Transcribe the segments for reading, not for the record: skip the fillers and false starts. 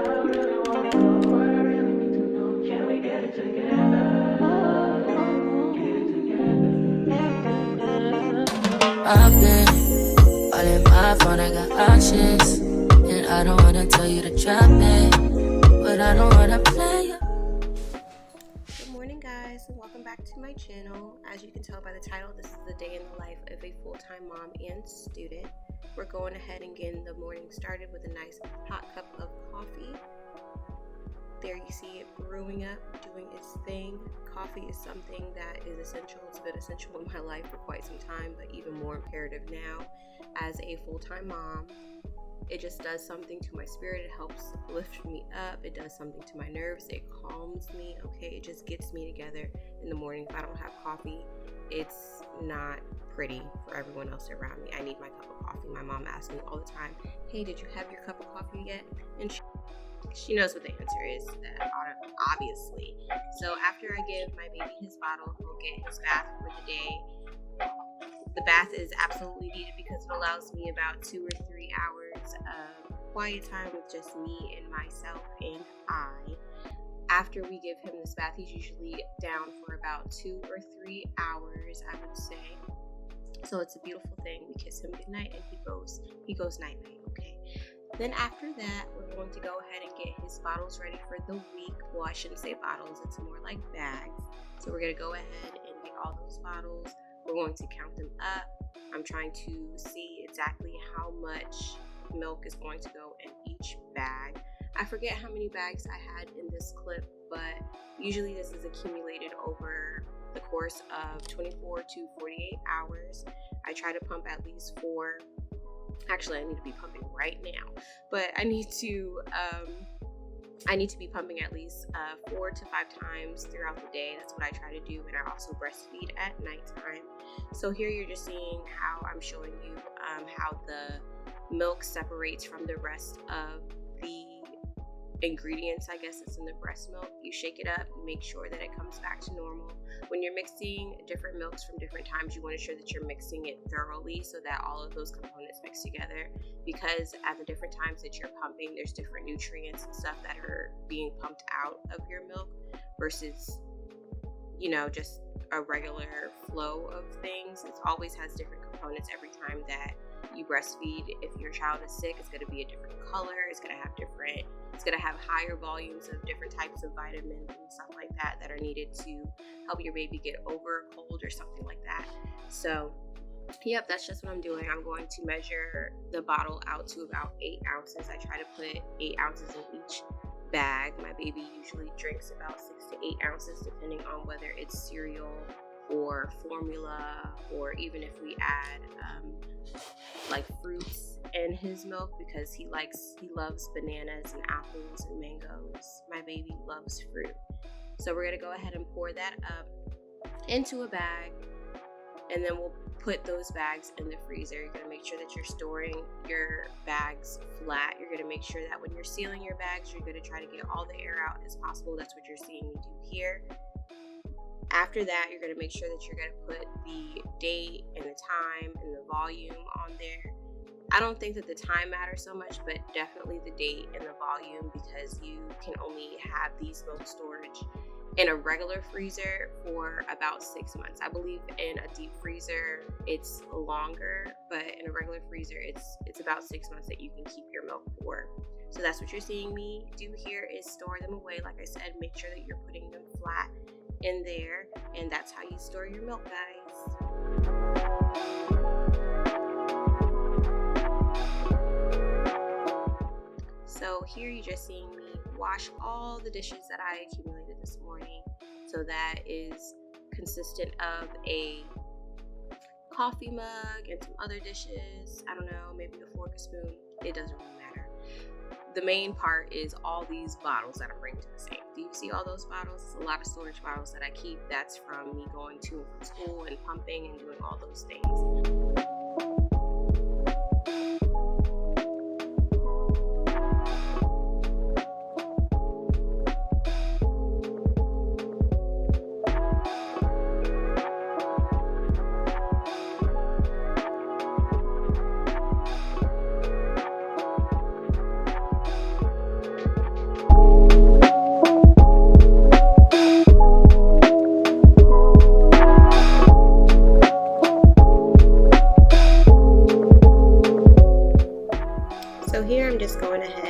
I've been all in my phone, I got options. And I don't wanna tell you to drop it, but I don't wanna play you. Good morning, guys, and welcome back to my channel. As you can tell by the title, this is the day in the life of a full-time mom and student. We're going ahead and getting the morning started with a nice hot cup of coffee. There you see it brewing up, doing its thing. Coffee is something that is essential. It's been essential in my life for quite some time, but even more imperative now as a full-time mom. It just does something to my spirit. It helps lift me up. It does something to my nerves. It calms me. Okay, it just gets me together in the morning. If I don't have coffee, it's not pretty for everyone else around me. I need my cup of coffee. My mom asks me all the time, hey, did you have your cup of coffee yet? And she knows what the answer is, obviously. So after I give my baby his bottle, he'll get his bath for the day. The bath is absolutely needed because it allows me about 2 or 3 hours of quiet time with just me and myself and I. After we give him this bath, he's usually down for about 2 or 3 hours, I would say. So it's a beautiful thing. We kiss him goodnight and he goes night night, okay? Then after that, we're going to go ahead and get his bottles ready for the week. Well, I shouldn't say bottles, it's more like bags. So we're going to go ahead and get all those bottles. We're going to count them up. I'm trying to see exactly how much milk is going to go in each bag. I forget how many bags I had in this clip, but usually this is accumulated over the course of 24 to 48 hours. I try to pump at least 4. Actually, I need to be pumping right now, but I need to be pumping at least 4 to 5 times throughout the day. That's what I try to do, and I also breastfeed at nighttime. So here you're just seeing how I'm showing you how the milk separates from the rest of the ingredients, I guess, it's in the breast milk. You shake it up, you make sure that it comes back to normal. When you're mixing different milks from different times, you want to ensure that you're mixing it thoroughly so that all of those components mix together, because at the different times that you're pumping, there's different nutrients and stuff that are being pumped out of your milk versus, just a regular flow of things. It always has different components every time that you breastfeed. If your child is sick, it's going to be a different color. It's going to have higher volumes of different types of vitamins and stuff like that are needed to help your baby get over a cold or something like that. So yep, that's just what I'm doing. I'm going to measure the bottle out to about 8 ounces. I try to put 8 ounces in each bag. My baby usually drinks about 6 to 8 ounces depending on whether it's cereal or formula, or even if we add like fruits in his milk, because he loves bananas and apples and mangoes. My baby loves fruit. So we're gonna go ahead and pour that up into a bag, and then we'll put those bags in the freezer. You're gonna make sure that you're storing your bags flat. You're gonna make sure that when you're sealing your bags, you're gonna try to get all the air out as possible. That's what you're seeing me do here. After that, you're going to make sure that you're going to put the date and the time and the volume on there. I don't think that the time matters so much, but definitely the date and the volume, because you can only have these milk storage in a regular freezer for about 6 months. I believe in a deep freezer it's longer, but in a regular freezer it's about 6 months that you can keep your milk for. So that's what you're seeing me do here, is store them away. Like I said, make sure that you're putting them flat in there, and that's how you store your milk, guys. So here you're just seeing me wash all the dishes that I accumulated this morning. So that is consistent of a coffee mug and some other dishes. I don't know, maybe a fork, a spoon. It doesn't really matter. The main part is all these bottles that I'm bringing to the sink. Do you see all those bottles? It's a lot of storage bottles that I keep. That's from me going to and from school and pumping and doing all those things.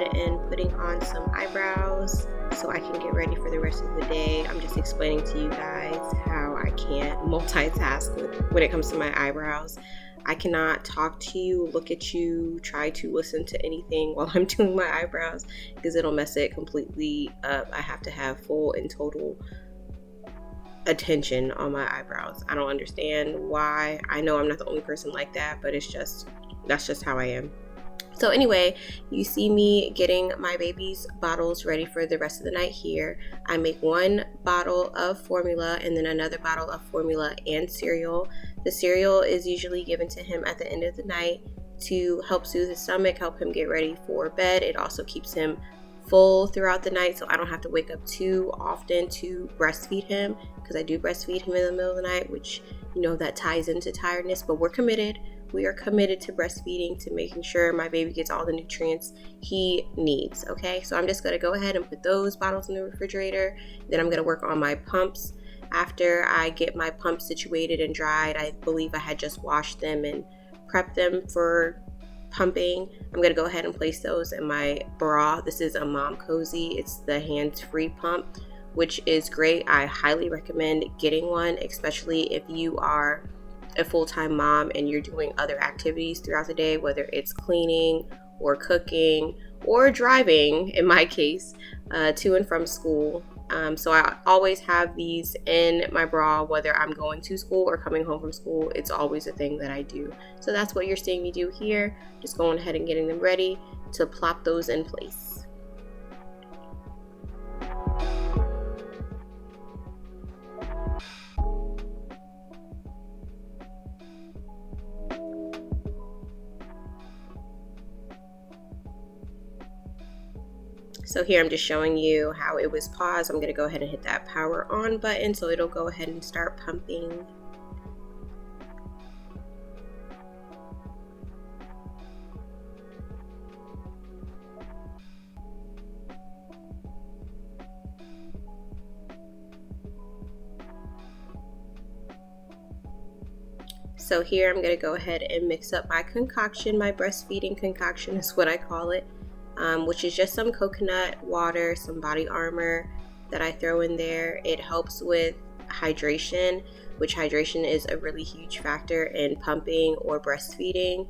ahead and putting on some eyebrows so I can get ready for the rest of the day. I'm just explaining to you guys how I can't multitask when it comes to my eyebrows. I cannot talk to you, look at you, try to listen to anything while I'm doing my eyebrows because it'll mess it completely up. I have to have full and total attention on my eyebrows. I don't understand why. I know I'm not the only person like that, but that's just how I am. So anyway, you see me getting my baby's bottles ready for the rest of the night here. I make one bottle of formula and then another bottle of formula and cereal. The cereal is usually given to him at the end of the night to help soothe his stomach, help him get ready for bed. It also keeps him full throughout the night, so I don't have to wake up too often to breastfeed him, because I do breastfeed him in the middle of the night, which, you know, that ties into tiredness, but we're committed. We are committed to breastfeeding, to making sure my baby gets all the nutrients he needs, okay? So I'm just going to go ahead and put those bottles in the refrigerator. Then I'm going to work on my pumps. After I get my pumps situated and dried, I believe I had just washed them and prepped them for pumping. I'm going to go ahead and place those in my bra. This is a Mom Cozy. It's the hands-free pump, which is great. I highly recommend getting one, especially if you are a full-time mom and you're doing other activities throughout the day, whether it's cleaning or cooking or driving, in my case, to and from school. So I always have these in my bra, whether I'm going to school or coming home from school. It's always a thing that I do. So that's what you're seeing me do here. Just going ahead and getting them ready to plop those in place. So here I'm just showing you how it was paused. I'm going to go ahead and hit that power on button so it'll go ahead and start pumping. So here I'm going to go ahead and mix up my concoction. My breastfeeding concoction is what I call it. Which is just some coconut water, some body armor that I throw in there. It helps with hydration, which hydration is a really huge factor in pumping or breastfeeding.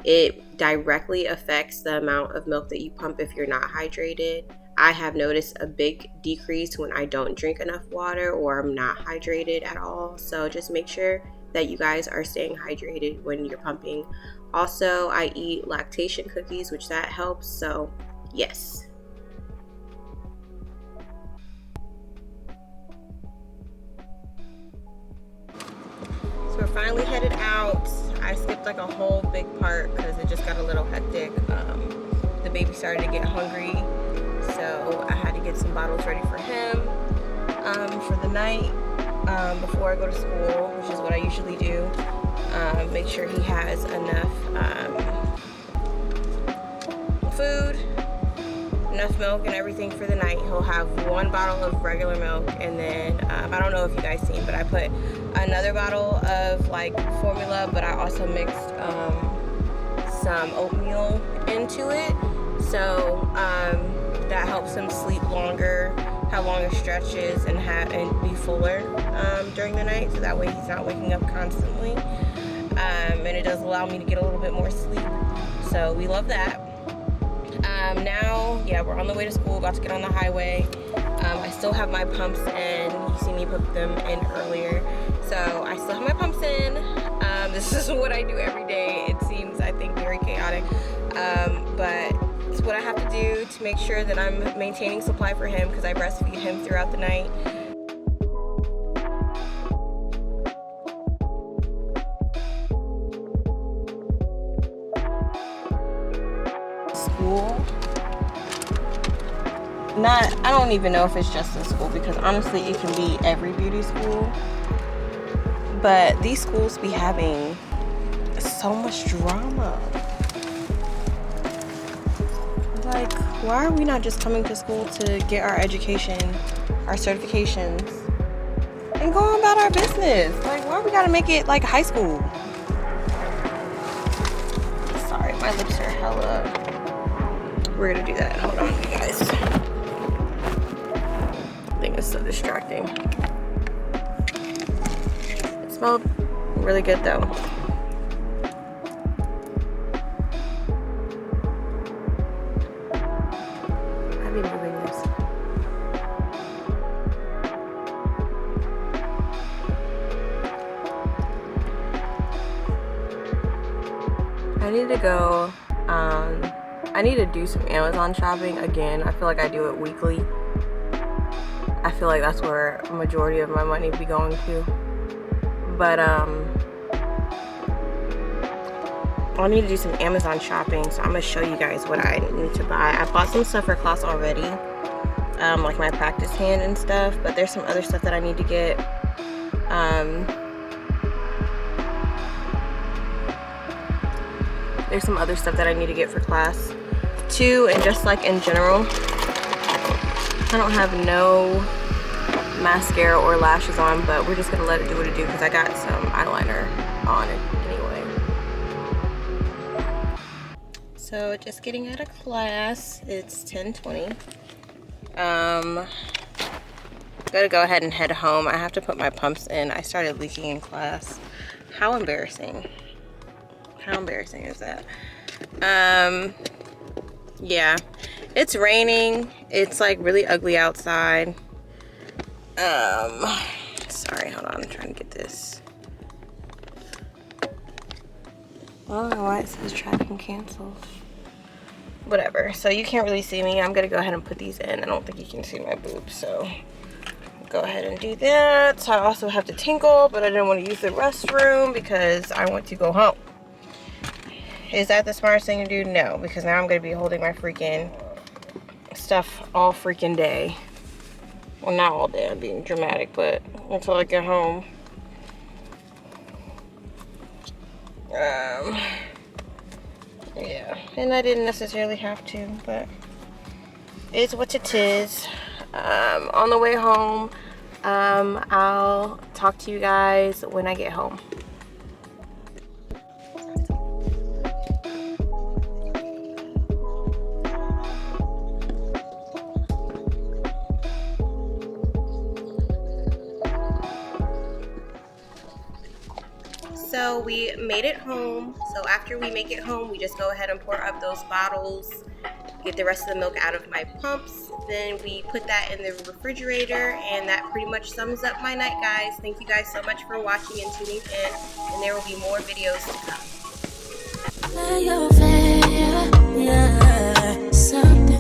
It directly affects the amount of milk that you pump if you're not hydrated. I have noticed a big decrease when I don't drink enough water or I'm not hydrated at all. So just make sure that you guys are staying hydrated when you're pumping. Also, I eat lactation cookies, which that helps, so yes. So we're finally headed out. I skipped like a whole big part because it just got a little hectic. The baby started to get hungry, so I had to get some bottles ready for him for the night before I go to school, which is what I usually do. Make sure he has enough food, enough milk and everything for the night. He'll have one bottle of regular milk, and then I don't know if you guys seen, but I put another bottle of like formula, but I also mixed some oatmeal into it, so that helps him sleep longer, have longer stretches, and be fuller during the night, so that way he's not waking up constantly. And it does allow me to get a little bit more sleep, so we love that. Now, yeah, we're on the way to school, about to get on the highway. I still have my pumps in. You see me put them in earlier, so I still have my pumps in. This is what I do every day. It seems, I think, very chaotic, but it's what I have to do to make sure that I'm maintaining supply for him, because I breastfeed him throughout the night. School. I don't even know if it's just in school, because honestly it can be every beauty school, but these schools be having so much drama. Like, why are we not just coming to school to get our education, our certifications, and go on about our business? Like, why we gotta make it like high school? Sorry, my lips are hella we're gonna do that. Hold on, you guys. I think it's so distracting. It smelled really good though. I've been moving this. I need to go, I need to do some Amazon shopping again. I feel like I do it weekly. I feel like that's where a majority of my money be going to. But I need to do some Amazon shopping, so I'm gonna show you guys what I need to buy. I bought some stuff for class already, like my practice hand and stuff, but there's some other stuff that I need to get. There's some other stuff that I need to get for class too, and just like in general, I don't have no mascara or lashes on, but we're just gonna let it do what it do because I got some eyeliner on it anyway. So just getting out of class, it's 10:20. Gotta go ahead and head home. I have to put my pumps in. I started leaking in class. How embarrassing. How embarrassing is that? Yeah, it's raining. It's like really ugly outside. Sorry, hold on, I'm trying to get this. I don't know why it says tracking canceled. Whatever, so you can't really see me. I'm gonna go ahead and put these in. I don't think you can see my boobs, so go ahead and do that. So I also have to tinkle, but I didn't want to use the restroom because I want to go home. Is that the smartest thing to do? No, because now I'm going to be holding my freaking stuff all freaking day. Well, not all day, I'm being dramatic, but until I get home. Yeah, and I didn't necessarily have to, but it's what it is. On the way home, I'll talk to you guys when I get home. So we made it home. So after we make it home, we just go ahead and pour up those bottles, get the rest of the milk out of my pumps. Then we put that in the refrigerator, and that pretty much sums up my night, guys. Thank you guys so much for watching and tuning in, and there will be more videos to come.